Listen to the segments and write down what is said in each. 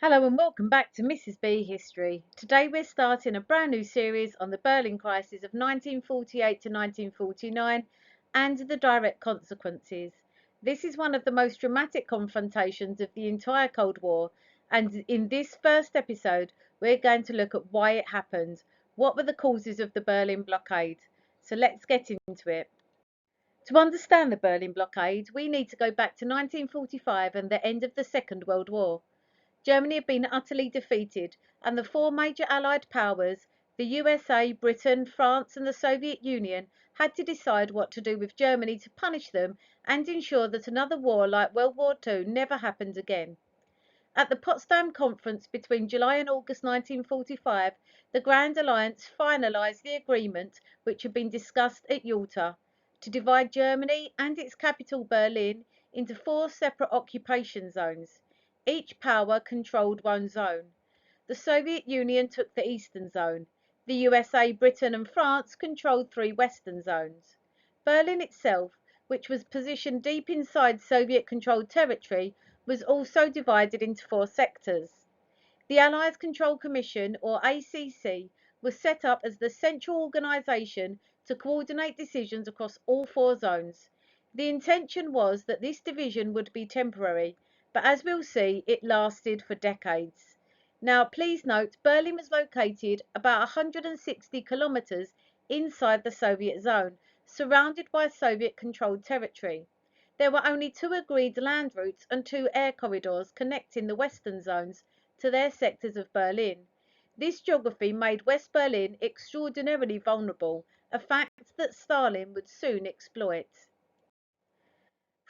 Hello and welcome back to Mrs. B History. Today we're starting a brand new series on the Berlin crisis of 1948 to 1949 and the direct consequences. This is one of the most dramatic confrontations of the entire Cold War, and in this first episode we're going to look at why it happened. What were the causes of the Berlin blockade? So let's get into it. To understand the Berlin blockade, we need to go back to 1945 and the end of the Second World War. Germany had been utterly defeated, and the four major Allied powers, the USA, Britain, France and the Soviet Union, had to decide what to do with Germany to punish them and ensure that another war like World War II never happened again. At the Potsdam Conference between July and August 1945, the Grand Alliance finalised the agreement which had been discussed at Yalta to divide Germany and its capital Berlin into four separate occupation zones. Each power controlled one zone. The Soviet Union took the eastern zone. The USA, Britain and France controlled three western zones. Berlin itself, which was positioned deep inside Soviet-controlled territory, was also divided into four sectors. The Allies Control Commission, or ACC, was set up as the central organisation to coordinate decisions across all four zones. The intention was that this division would be temporary, but as we'll see, it lasted for decades. Now, please note, Berlin was located about 160 kilometres inside the Soviet zone, surrounded by Soviet-controlled territory. There were only two agreed land routes and two air corridors connecting the western zones to their sectors of Berlin. This geography made West Berlin extraordinarily vulnerable, a fact that Stalin would soon exploit.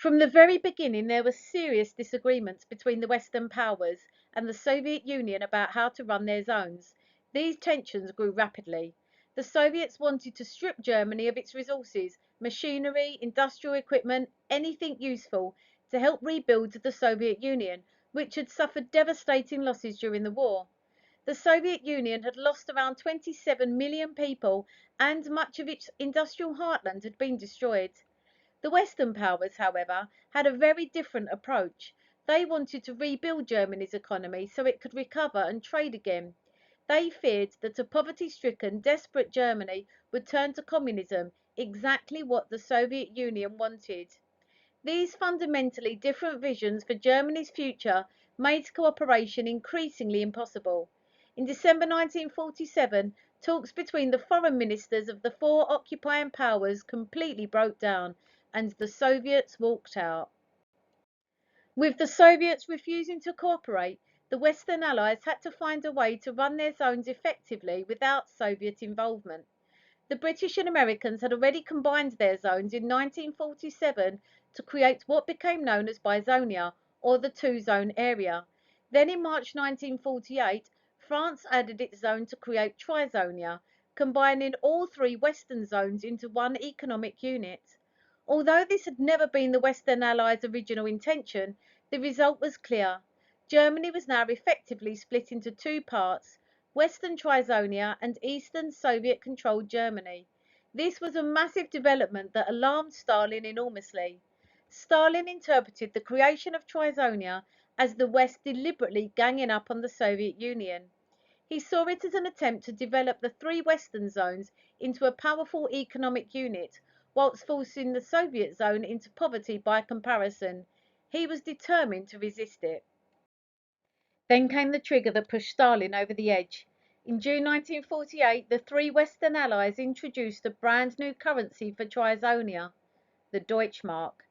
From the very beginning, there were serious disagreements between the Western powers and the Soviet Union about how to run their zones. These tensions grew rapidly. The Soviets wanted to strip Germany of its resources, machinery, industrial equipment, anything useful to help rebuild the Soviet Union, which had suffered devastating losses during the war. The Soviet Union had lost around 27 million people, and much of its industrial heartland had been destroyed. The Western powers, however, had a very different approach. They wanted to rebuild Germany's economy so it could recover and trade again. They feared that a poverty-stricken, desperate Germany would turn to communism, exactly what the Soviet Union wanted. These fundamentally different visions for Germany's future made cooperation increasingly impossible. In December 1947, talks between the foreign ministers of the four occupying powers completely broke down, and the Soviets walked out. With the Soviets refusing to cooperate, the Western Allies had to find a way to run their zones effectively without Soviet involvement. The British and Americans had already combined their zones in 1947 to create what became known as Bizonia, or the two-zone area. Then in March 1948, France added its zone to create Trizonia, combining all three western zones into one economic unit. Although this had never been the Western Allies' original intention, the result was clear. Germany was now effectively split into two parts, Western Trizonia and Eastern Soviet-controlled Germany. This was a massive development that alarmed Stalin enormously. Stalin interpreted the creation of Trizonia as the West deliberately ganging up on the Soviet Union. He saw it as an attempt to develop the three Western zones into a powerful economic unit, whilst forcing the Soviet zone into poverty by comparison. He was determined to resist it. Then came the trigger that pushed Stalin over the edge. In June 1948, the three Western Allies introduced a brand new currency for Trizonia, the Deutsche Mark.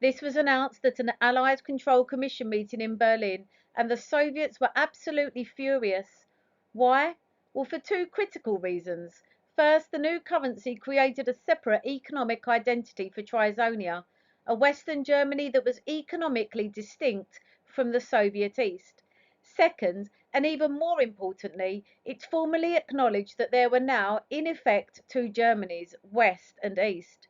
This was announced at an Allied Control Commission meeting in Berlin, and the Soviets were absolutely furious. Why? Well, for two critical reasons. First, the new currency created a separate economic identity for Trizonia, a Western Germany that was economically distinct from the Soviet East. Second, and even more importantly, it formally acknowledged that there were now, in effect, two Germanys, West and East.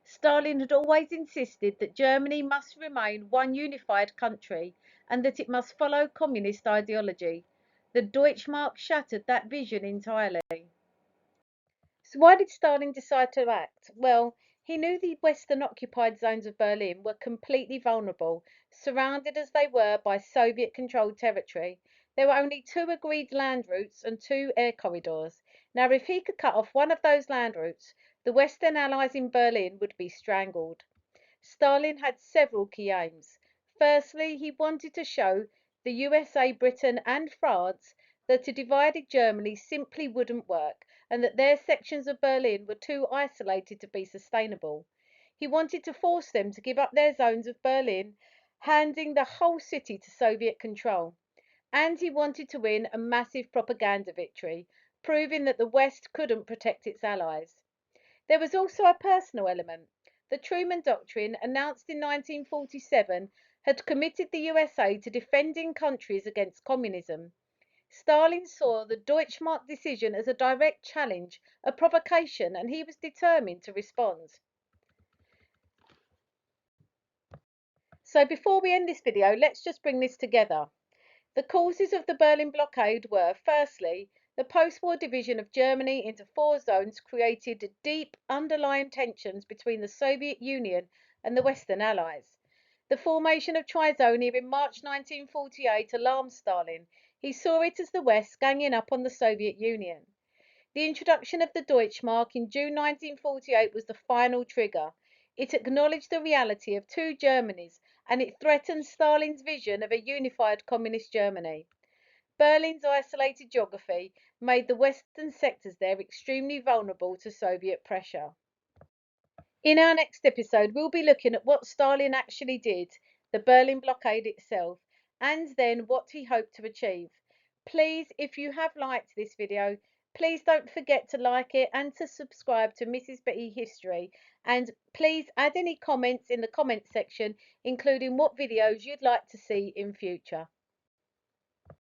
Stalin had always insisted that Germany must remain one unified country and that it must follow communist ideology. The Deutschmark shattered that vision entirely. So why did Stalin decide to act? Well, he knew the Western occupied zones of Berlin were completely vulnerable, surrounded as they were by Soviet-controlled territory. There were only two agreed land routes and two air corridors. Now, if he could cut off one of those land routes, the Western Allies in Berlin would be strangled. Stalin had several key aims. Firstly, he wanted to show the USA, Britain, and France that a divided Germany simply wouldn't work and that their sections of Berlin were too isolated to be sustainable. He wanted to force them to give up their zones of Berlin, handing the whole city to Soviet control. And he wanted to win a massive propaganda victory, proving that the West couldn't protect its allies. There was also a personal element. The Truman Doctrine, announced in 1947, had committed the USA to defending countries against communism. Stalin saw the Deutsche Mark decision as a direct challenge, a provocation, and he was determined to respond. So before we end this video, let's just bring this together. The causes of the Berlin blockade were, firstly, the post-war division of Germany into four zones created deep underlying tensions between the Soviet Union and the Western Allies. The formation of Trizonia in March 1948 alarmed Stalin. He saw it as the West ganging up on the Soviet Union. The introduction of the Deutsche Mark in June 1948 was the final trigger. It acknowledged the reality of two Germanys, and it threatened Stalin's vision of a unified communist Germany. Berlin's isolated geography made the western sectors there extremely vulnerable to Soviet pressure. In our next episode, we'll be looking at what Stalin actually did, the Berlin blockade itself, and then what he hoped to achieve. Please, if you have liked this video, please don't forget to like it and to subscribe to MrsBHistory. And please add any comments in the comment section, including what videos you'd like to see in future.